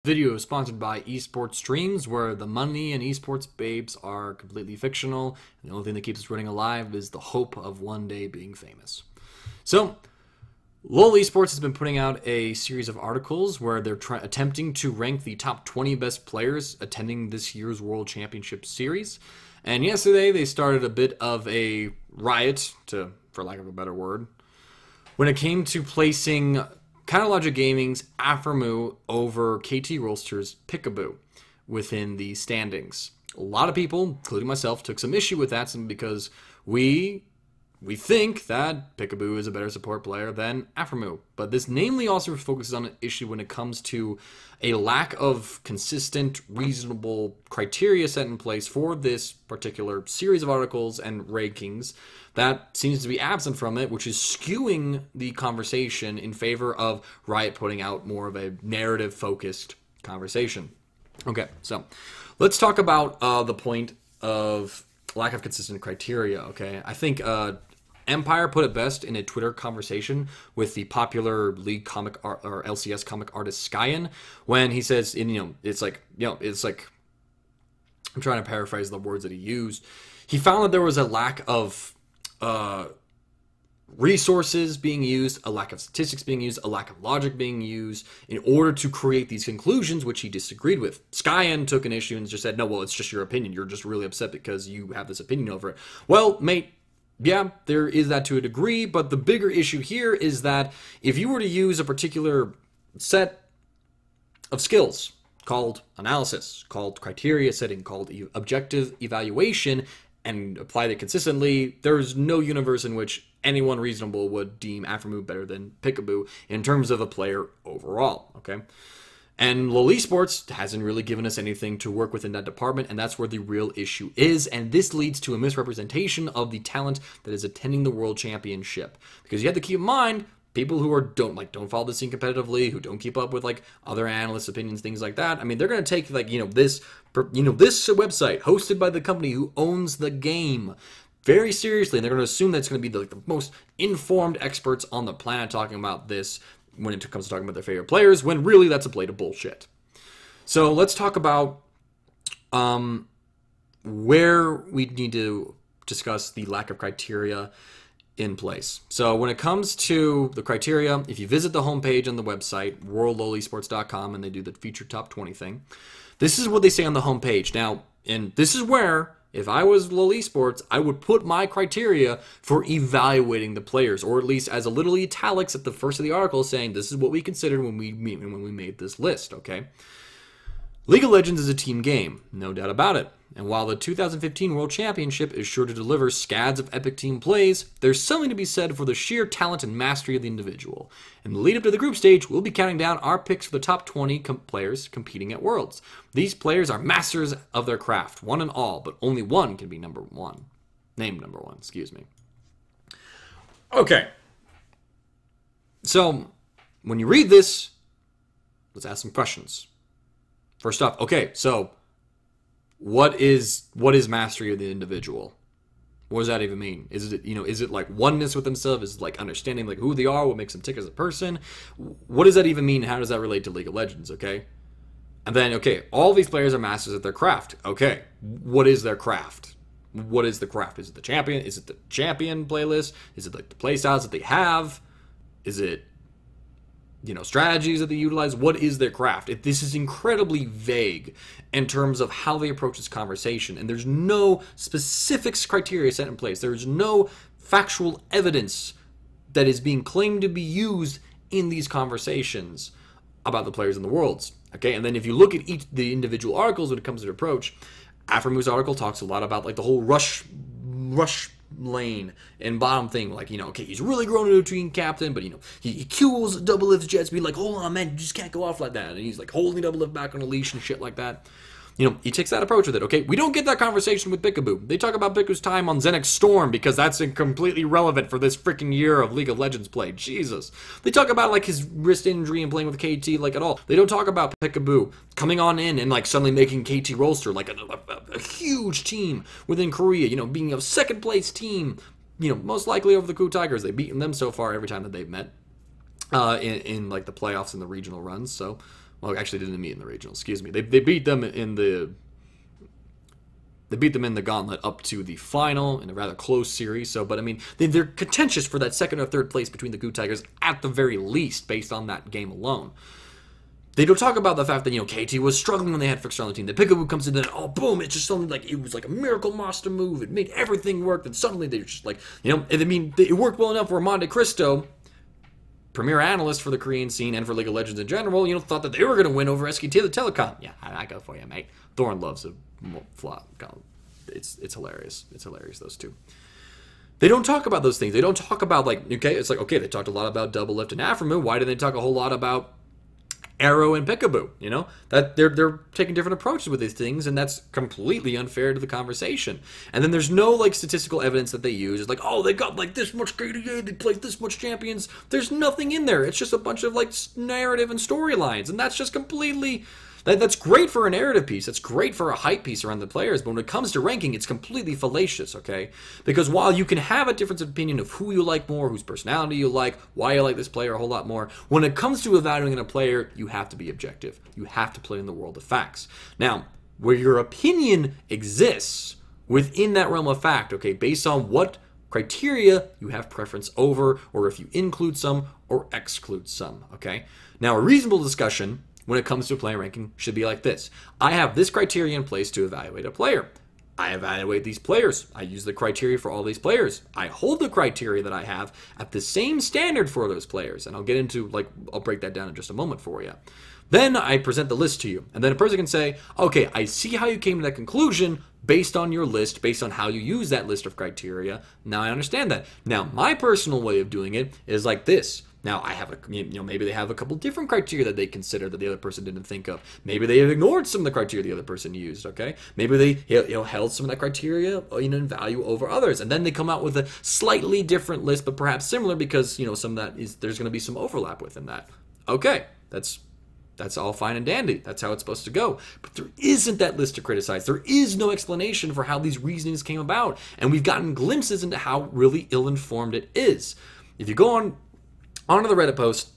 Video is sponsored by esports streams, where the money and esports babes are completely fictional, and the only thing that keeps us running alive is the hope of one day being famous. So, Lolesports has been putting out a series of articles where they're attempting to rank the top 20 best players attending this year's World Championship Series. And yesterday they started a bit of a riot, for lack of a better word, when it came to placing Counterlogic Gaming's Aphromoo over KT Rolster's Peekaboo within the standings. A lot of people, including myself, took some issue with that because we think that Peekaboo is a better support player than Aphromoo. But this namely also focuses on an issue when it comes to a lack of consistent, reasonable criteria set in place for this particular series of articles and rankings that seems to be absent from it, which is skewing the conversation in favor of Riot putting out more of a narrative-focused conversation. Okay, so let's talk about the point of lack of consistent criteria, okay? I think Empire put it best in a Twitter conversation with the popular League comic art, or LCS comic artist Skyen, when he says, it's like I'm trying to paraphrase the words that he used. He found that there was a lack of resources being used, a lack of statistics being used, a lack of logic being used in order to create these conclusions, which he disagreed with. Skyen took an issue and just said, no, well, it's just your opinion. You're just really upset because you have this opinion over it. Well, mate, yeah, there is that to a degree, but the bigger issue here is that if you were to use a particular set of skills called analysis, called criteria setting, called objective evaluation, and apply that consistently, there's no universe in which anyone reasonable would deem Aphromoo better than Peekaboo in terms of a player overall, okay? And Lolesports hasn't really given us anything to work with in that department, and that's where the real issue is, and this leads to a misrepresentation of the talent that is attending the World Championship. Because you have to keep in mind, people who don't follow the scene competitively, who don't keep up with other analysts' opinions, things like that. I mean, they're going to take this website hosted by the company who owns the game very seriously, and they're going to assume that it's going to be the most informed experts on the planet talking about this when it comes to talking about their favorite players, when really that's a blade of bullshit. So let's talk about where we need to discuss the lack of criteria in place. So when it comes to the criteria, if you visit the homepage on the website, worldlolesports.com, and they do the featured top 20 thing, this is what they say on the homepage. Now, and this is where, if I was Lolesports, I would put my criteria for evaluating the players, or at least as a little italics at the first of the article saying this is what we considered when we made this list, okay? League of Legends is a team game, no doubt about it. And while the 2015 World Championship is sure to deliver scads of epic team plays, there's something to be said for the sheer talent and mastery of the individual. In the lead up to the group stage, we'll be counting down our picks for the top 20 players competing at Worlds. These players are masters of their craft, one and all, but only one can be number one. Named number one, excuse me. Okay. So, when you read this, let's ask some questions. First off, okay, so what is mastery of the individual? What does that even mean? Is it like oneness with themselves? Is it like understanding who they are, what makes them tick as a person? What does that even mean? How does that relate to League of Legends, okay? And then, okay, all these players are masters at their craft. Okay, what is their craft? What is the craft? Is it the champion? Is it the champion playlist? Is it the playstyles that they have? Is it strategies that they utilize? What is their craft? This is incredibly vague in terms of how they approach this conversation, and there's no specific criteria set in place. There's no factual evidence that is being claimed to be used in these conversations about the players in the Worlds. Okay, and then if you look at the individual articles when it comes to the approach, Aphromu's article talks a lot about the whole rush lane and bottom thing, okay, he's really grown into a team captain, but he cues double lift jets, be like, hold on, man, you just can't go off like that, and he's holding double lift back on a leash and shit like that. He takes that approach with it, okay? We don't get that conversation with Peekaboo. They talk about Peekaboo's time on Zenix Storm because that's completely irrelevant for this freaking year of League of Legends play. Jesus. They talk about, his wrist injury and playing with KT, at all. They don't talk about Peekaboo coming on in and, suddenly making KT Rolster, a huge team within Korea, being a second-place team, most likely over the Ku Tigers. They've beaten them so far every time that they've met in the playoffs and the regional runs, so Well, actually, they didn't meet in the regional. Excuse me. They beat them in the. They beat them in the gauntlet up to the final in a rather close series. So, but I mean, they're contentious for that second or third place between the Goo Tigers at the very least, based on that game alone. They don't talk about the fact that, KT was struggling when they had Fixer on the team. The Peekaboo comes in, and boom, it's just something like, it was like a miracle monster move. It made everything work, and suddenly they're just like, it worked well enough where Monte Cristo, premier analyst for the Korean scene and for League of Legends in general, thought that they were going to win over SKT the Telecom. Yeah, I go for you, mate. Thorn loves a flop. It's hilarious. It's hilarious, those two. They don't talk about those things. They don't talk about, it's like, okay, they talked a lot about Double Lift and Afromu. Why didn't they talk a whole lot about Arrow and Peekaboo? That they're taking different approaches with these things, and that's completely unfair to the conversation. And then there's no statistical evidence that they use. It's like, oh, they got this much KDA, they played this much champions. There's nothing in there. It's just a bunch of narrative and storylines, and that's just completely. That's great for a narrative piece. That's great for a hype piece around the players. But when it comes to ranking, it's completely fallacious, okay? Because while you can have a difference of opinion of who you like more, whose personality you like, why you like this player a whole lot more, when it comes to evaluating a player, you have to be objective. You have to play in the world of facts. Now, where your opinion exists within that realm of fact, okay, based on what criteria you have preference over, or if you include some or exclude some, okay? Now, a reasonable discussion when it comes to a player ranking should be like this. I have this criteria in place to evaluate a player. I evaluate these players. I use the criteria for all these players. I hold the criteria that I have at the same standard for those players. And I'll get into, I'll break that down in just a moment for you. Then I present the list to you. And then a person can say, okay, I see how you came to that conclusion based on your list, based on how you use that list of criteria. Now I understand that. Now, my personal way of doing it is like this. Now, I have maybe they have a couple different criteria that they consider that the other person didn't think of. Maybe they have ignored some of the criteria the other person used, okay? Maybe they held some of that criteria in value over others. And then they come out with a slightly different list, but perhaps similar because, some of that there's going to be some overlap within that. Okay, that's all fine and dandy. That's how it's supposed to go. But there isn't that list to criticize. There is no explanation for how these reasonings came about. And we've gotten glimpses into how really ill-informed it is. If you go onto the Reddit post,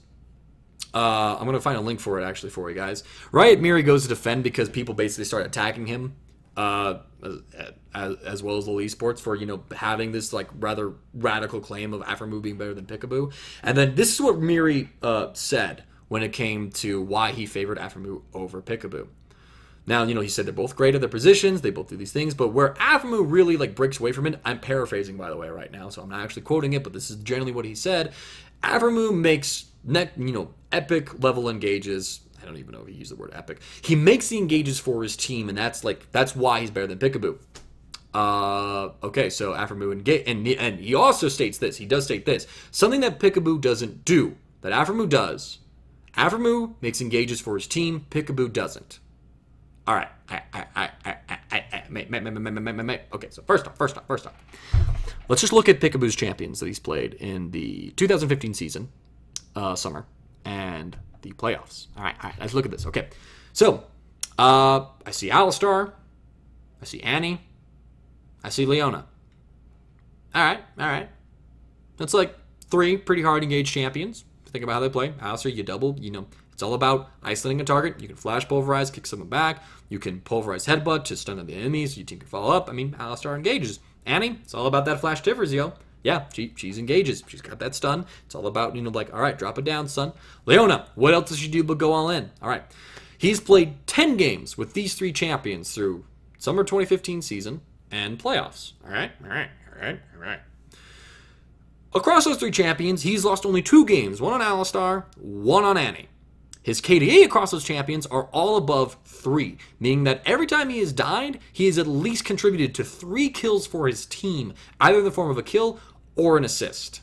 I'm going to find a link for it actually for you guys. Riot Miri goes to defend because people basically start attacking him, as well as Lolesports for, having this rather radical claim of Afromu being better than Peekaboo. And then this is what Miri said when it came to why he favored Afromu over Peekaboo. Now, he said they're both great at their positions, they both do these things, but where Afromu really breaks away from it, I'm paraphrasing by the way right now, so I'm not actually quoting it, but this is generally what he said. Afromu makes epic level engages. I don't even know if he used the word epic. He makes the engages for his team, and that's why he's better than Peekaboo. Okay, so Afromu and he also states this. He does state this. Something that Peekaboo doesn't do, that Afromu does. Afromu makes engages for his team. Peekaboo doesn't. All right. Okay, so first off. Let's just look at Peekaboo's champions that he's played in the 2015 season, summer, and the playoffs. All right, let's look at this. Okay, so I see Alistar, I see Annie, I see Leona. All right. That's three pretty hard engaged champions. Think about how they play. Alistar, you double, it's all about isolating a target. You can flash pulverize, kick someone back. You can pulverize headbutt to stun the enemies. Your team can follow up. Alistar engages. Annie, it's all about that flash tivers, yo. Yeah, she's engages. She's got that stun. It's all about, all right, drop it down, son. Leona, what else does she do but go all in? All right. He's played 10 games with these three champions through summer 2015 season and playoffs. All right. Across those three champions, he's lost only 2 games, one on Alistar, one on Annie. His KDA across those champions are all above 3, meaning that every time he has died, he has at least contributed to 3 kills for his team, either in the form of a kill or an assist.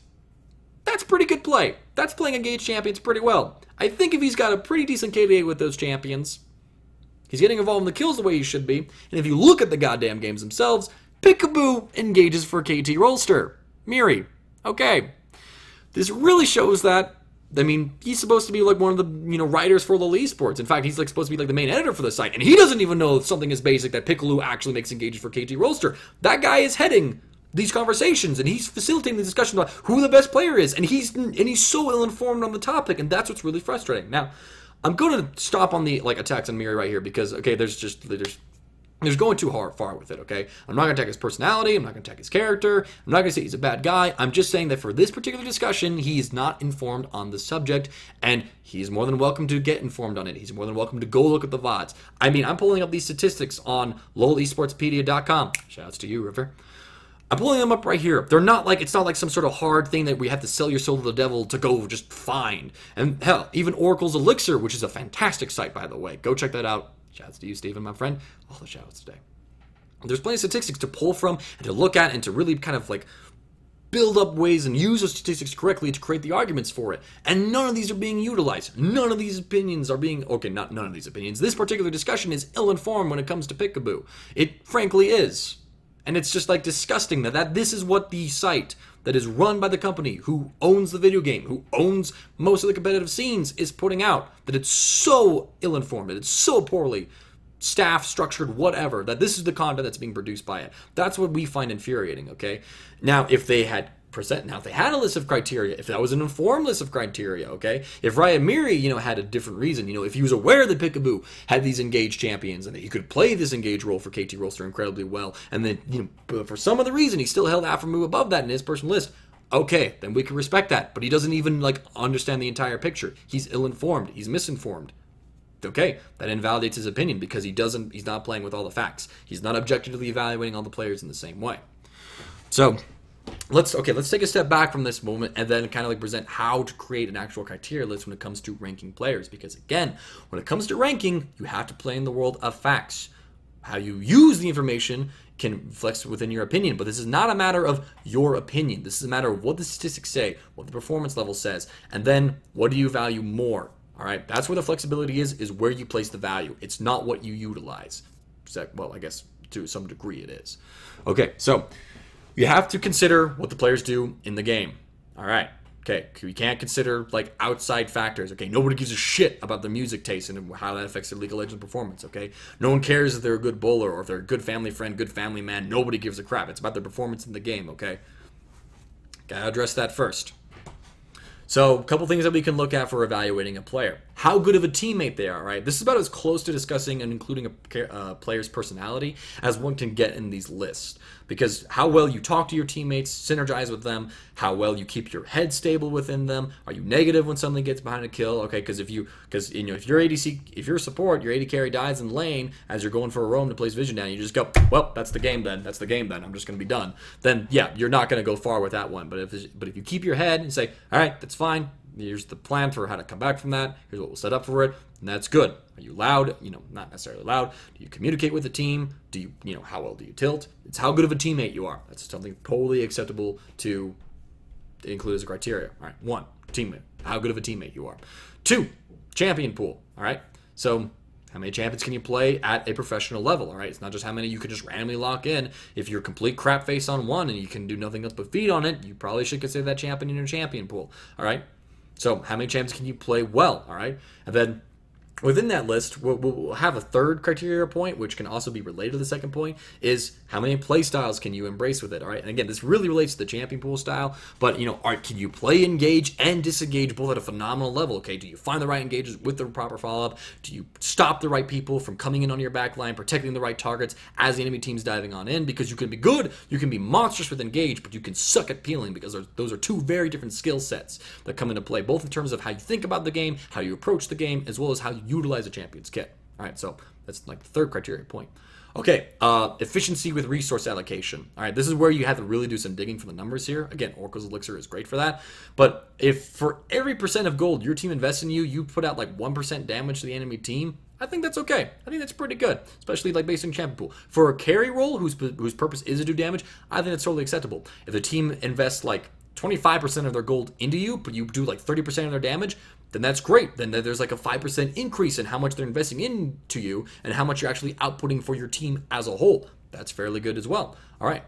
That's pretty good play. That's playing engaged champions pretty well. I think if he's got a pretty decent KDA with those champions, he's getting involved in the kills the way he should be, and if you look at the goddamn games themselves, Peekaboo engages for KT Rolster. Miri. Okay. This really shows that he's supposed to be one of the, writers for Lolesports. In fact, he's supposed to be the main editor for the site. And he doesn't even know something as basic that Piccolo actually makes engages for KT Rolster. That guy is heading these conversations, and he's facilitating the discussion about who the best player is. And he's so ill-informed on the topic, and that's what's really frustrating. Now, I'm going to stop on the like attacks on Miri right here because okay, there's going too far with it, okay? I'm not going to attack his personality. I'm not going to attack his character. I'm not going to say he's a bad guy. I'm just saying that for this particular discussion, he's not informed on the subject, and he's more than welcome to get informed on it. He's more than welcome to go look at the VODs. I mean, I'm pulling up these statistics on Lolesportspedia.com. Shoutouts to you, River. I'm pulling them up right here. They're not like, it's not like some sort of hard thing that we have to sell your soul to the devil to go just find. And hell, even Oracle's Elixir, which is a fantastic site, by the way. Go check that out. Shoutouts to you, Steven, my friend. All the shoutouts today. There's plenty of statistics to pull from and to look at and to really kind of like build up ways and use those statistics correctly to create the arguments for it. And none of these are being utilized. None of these opinions are being, okay, not none of these opinions. This particular discussion is ill-informed when it comes to Peekaboo. It frankly is. And it's just like disgusting that this is what the site that is run by the company who owns the video game, who owns most of the competitive scenes, is putting out. That it's so ill-informed, that it's so poorly staffed, structured, whatever, that this is the content that's being produced by it. That's what we find infuriating, okay? Now, if they had a list of criteria, if that was an informed list of criteria, okay? If Riot Miri, had a different reason, if he was aware that Peekaboo had these engaged champions and that he could play this engaged role for KT Rolster incredibly well, and then, but for some other reason he still held Aphromoo above that in his personal list, okay, then we can respect that. But he doesn't even, understand the entire picture. He's ill-informed. He's misinformed. Okay, that invalidates his opinion because he's not playing with all the facts. He's not objectively evaluating all the players in the same way. So, let's take a step back from this moment and then kind of present how to create an actual criteria list when it comes to ranking players. Because again, when it comes to ranking, you have to play in the world of facts. How you use the information can flex within your opinion, but this is not a matter of your opinion. This is a matter of what the statistics say, what the performance level says, and then what do you value more? All right, that's where the flexibility is where you place the value. It's not what you utilize. Well, I guess to some degree it is. Okay, so you have to consider what the players do in the game. All right. Okay. We can't consider outside factors. Okay. Nobody gives a shit about their music taste and how that affects their League of Legends performance. Okay. No one cares if they're a good bowler or if they're a good family friend, good family man. Nobody gives a crap. It's about their performance in the game. Okay. Gotta address that first. So, a couple things that we can look at for evaluating a player. How good of a teammate they are, right? This is about as close to discussing and including a player's personality as one can get in these lists. Because how well you talk to your teammates, synergize with them, how well you keep your head stable within them. Are you negative when something gets behind a kill? Okay, because if you're ADC, if you're a support, your AD carry dies in lane as you're going for a roam to place vision down, you just go, well, that's the game then. That's the game then. I'm just going to be done. Then yeah, you're not going to go far with that one. But if you keep your head and say, all right, that's fine. Here's the plan for how to come back from that. Here's what we'll set up for it. And that's good. Are you loud? Not necessarily loud. Do you communicate with the team? Do you, how well do you tilt? It's how good of a teammate you are. That's something totally acceptable to include as a criteria. All right. 1, teammate. How good of a teammate you are. 2, champion pool. All right. So how many champions can you play at a professional level? All right. It's not just how many you can just randomly lock in. If you're complete crap face on one and you can do nothing else but feed on it, you probably should consider that champion in your champion pool. All right. So how many champions can you play well, all right? And then within that list, we'll have a third criteria point, which can also be related to the second point, is how many play styles can you embrace with it, all right? And again, this really relates to the champion pool style, but, can you play engage and disengage both at a phenomenal level, okay? Do you find the right engages with the proper follow-up? Do you stop the right people from coming in on your back line, protecting the right targets as the enemy team's diving on in? Because you can be good, you can be monstrous with engage, but you can suck at peeling because those are two very different skill sets that come into play, both in terms of how you think about the game, how you approach the game, as well as how you utilize a champion's kit. All right, so that's the third criteria point. Okay, efficiency with resource allocation. All right, this is where you have to really do some digging for the numbers here. Again, Oracle's Elixir is great for that. But if for every % of gold your team invests in you, you put out 1% damage to the enemy team, I think that's okay. I think that's pretty good, especially based on champion pool. For a carry role whose purpose is to do damage, I think that's totally acceptable. If the team invests 25% of their gold into you, but you do 30% of their damage, then that's great. Then there's a 5% increase in how much they're investing into you and how much you're actually outputting for your team as a whole. That's fairly good as well. All right.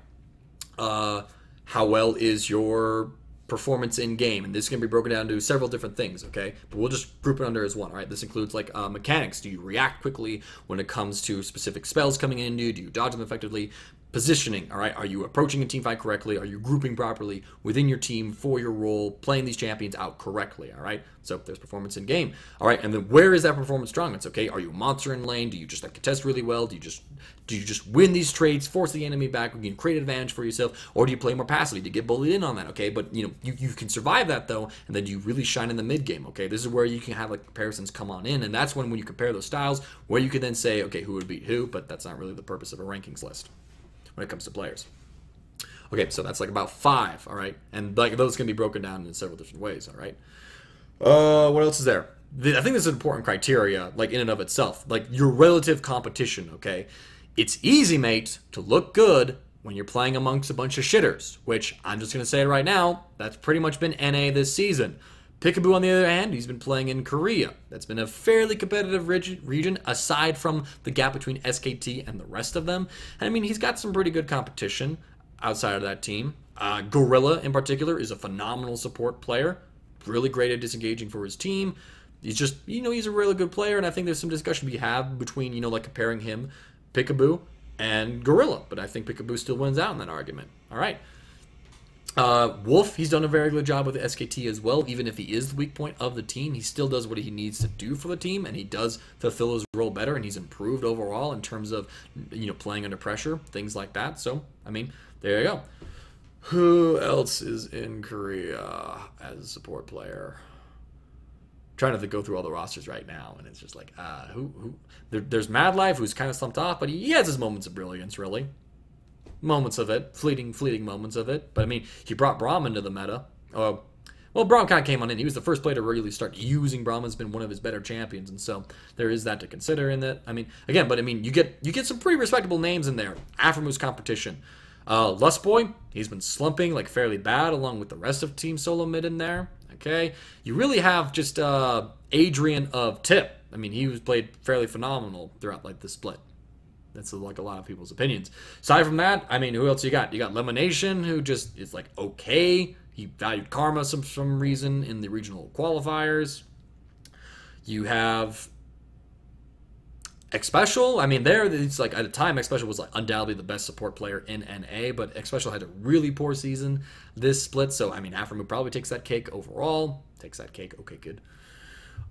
How well is your performance in game? And this can be broken down to several different things, okay? But we'll just group it under as one, all right? This includes mechanics. Do you react quickly when it comes to specific spells coming in you? Do you dodge them effectively? positioning, all right? Are you approaching a team fight correctly? Are you grouping properly within your team for your role, playing these champions out correctly, all right? So there's performance in game, all right? And then where is that performance strongest, okay? Are you a monster in lane? Do you just like contest really well? Do you just win these trades, force the enemy back, you can create advantage for yourself, or do you play more passively to get bullied in on that, okay? But, you can survive that, though, and then you really shine in the mid game, okay? This is where you can have, like, comparisons come on in, and that's when you compare those styles, where you can then say, okay, who would beat who, but that's not really the purpose of a rankings list when it comes to players. Okay, so that's like about 5, all right? And like those can be broken down in several different ways, all right? What else is there? I think this is an important criteria, like in and of itself, like your relative competition, okay? It's easy, mate, to look good when you're playing amongst a bunch of shitters, which I'm just going to say right now, that's pretty much been NA this season. Peekaboo, on the other hand, he's been playing in Korea. That's been a fairly competitive region, aside from the gap between SKT and the rest of them. And I mean, he's got some pretty good competition outside of that team. Gorilla, in particular, is a phenomenal support player. Really great at disengaging for his team. He's just, he's a really good player, and I think there's some discussion we have between, like comparing him, Peekaboo, and Gorilla. But I think Peekaboo still wins out in that argument. All right. Wolf, he's done a very good job with the SKT as well. Even if he is the weak point of the team, he still does what he needs to do for the team, and he does fulfill his role better, and he's improved overall in terms of, playing under pressure, things like that. So, I mean, there you go. Who else is in Korea as a support player? I'm trying to go through all the rosters right now, and it's just like, there's Mad Life, who's kind of slumped off, but he has his moments of brilliance, really. Moments of it, fleeting moments of it. But I mean, he brought Braum into the meta. Well, Braum kind of came on in. He was the first player to really start using Braum. Has been one of his better champions, and so there is that to consider in that. I mean, again, but I mean, you get some pretty respectable names in there. Aframu's competition. Lustboy, he's been slumping like fairly bad, along with the rest of Team Solo Mid in there. Okay, you really have just Adrian of Tip. I mean, he was played fairly phenomenal throughout like the split. That's like a lot of people's opinions. Aside from that, I mean, who else you got? You got Lemonation, who just is like okay. He valued Karma for some reason in the regional qualifiers. You have X-Special. I mean, it's like at the time, X-Special was like undoubtedly the best support player in NA, but X-Special had a really poor season this split. So, I mean, Aframu probably takes that cake overall. Takes that cake. Okay, good.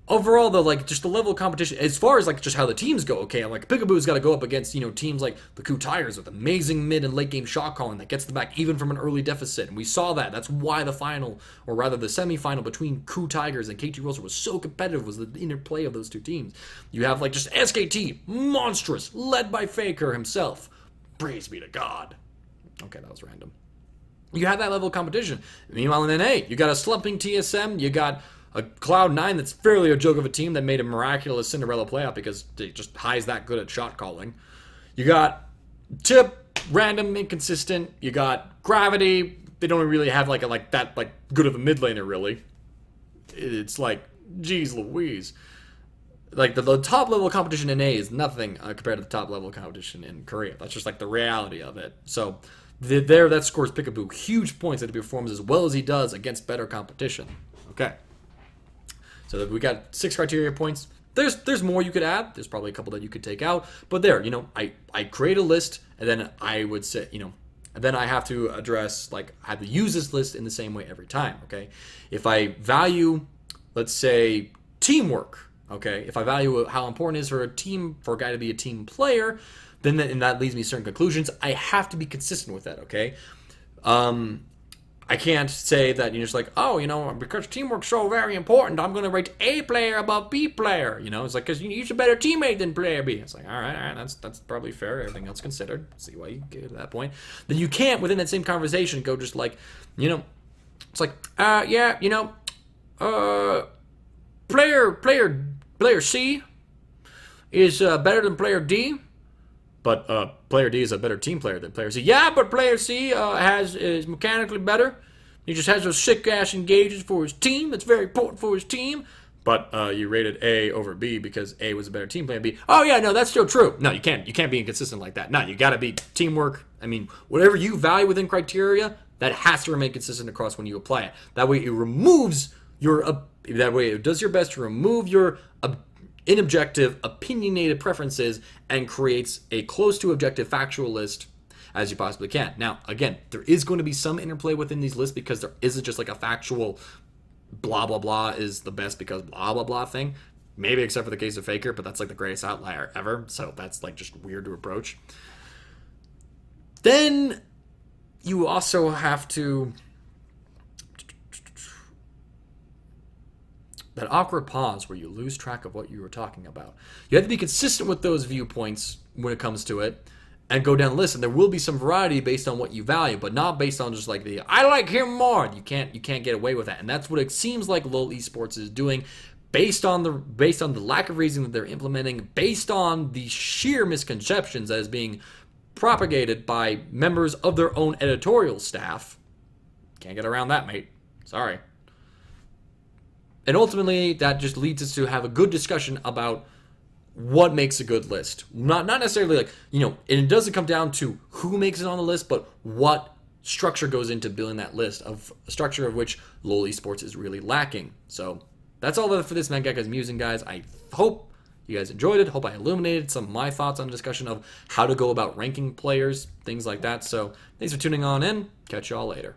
Overall, though, like, just the level of competition, as far as, like, just how the teams go, okay, like, Peekaboo's got to go up against, teams like the KOO Tigers with amazing mid and late game shot calling that gets them back even from an early deficit, and we saw that. That's why the final, or rather the semifinal between KOO Tigers and KT Rolster was so competitive, was the interplay of those two teams. You have, like, just SKT, monstrous, led by Faker himself. Praise be to God. Okay, that was random. You have that level of competition. Meanwhile, in NA, you got a slumping TSM, you got a Cloud9 that's fairly a joke of a team that made a miraculous Cinderella playoff because it just High's that good at shot calling. You got Tip, random, inconsistent. You got Gravity. They don't really have like that good of a mid laner, really. It's like, geez Louise. Like the top level of competition in A is nothing compared to the top level of competition in Korea. That's just like the reality of it. So that scores Peekaboo huge points that he performs as well as he does against better competition. Okay. So we got 6 criteria points. There's more you could add. There's probably a couple that you could take out. But there, I create a list, and then I would say, and then I have to address, like, I have to use this list in the same way every time, okay? If I value, let's say, teamwork, okay? If I value how important it is for a guy to be a team player, then and that leads me to certain conclusions. I have to be consistent with that, okay? I can't say that you're just like, because teamwork's so very important, I'm going to rate A player above B player. It's like, because you're a better teammate than player B. It's like, all right, that's probably fair. Everything else considered. See why you get to that point. Then you can't, within that same conversation, go just like, it's like, player C is better than player D. But player D is a better team player than player C. Yeah, but player C is mechanically better. He just has those sick-ass engages for his team. That's very important for his team. But you rated A over B because A was a better team player than B. Oh, yeah, no, that's still true. No, you can't. You can't be inconsistent like that. No, you got to be teamwork. I mean, whatever you value within criteria, that has to remain consistent across when you apply it. That way it removes your... that way it does your best to remove your... inobjective, opinionated preferences and creates a close to objective factual list, as you possibly can. Now, again, there is going to be some interplay within these lists because there isn't just like a factual blah, blah, blah is the best because blah, blah, blah thing. Maybe except for the case of Faker, but that's like the greatest outlier ever. So that's like just weird to approach. Then you also have to... that awkward pause where you lose track of what you were talking about. You have to be consistent with those viewpoints when it comes to it and go down the list. And there will be some variety based on what you value, but not based on just like the, I like him more. You can't get away with that. And that's what it seems like Lolesports is doing based on the lack of reasoning that they're implementing, based on the sheer misconceptions that is being propagated by members of their own editorial staff. Can't get around that, mate. Sorry. And ultimately, that just leads us to have a good discussion about what makes a good list. Not necessarily like, and it doesn't come down to who makes it on the list, but what structure goes into building that list, of a structure of which Lolesports is really lacking. So that's all for this Mangekka's Musing, guys. I hope you guys enjoyed it. Hope I illuminated some of my thoughts on the discussion of how to go about ranking players, things like that. So thanks for tuning on in. Catch y'all later.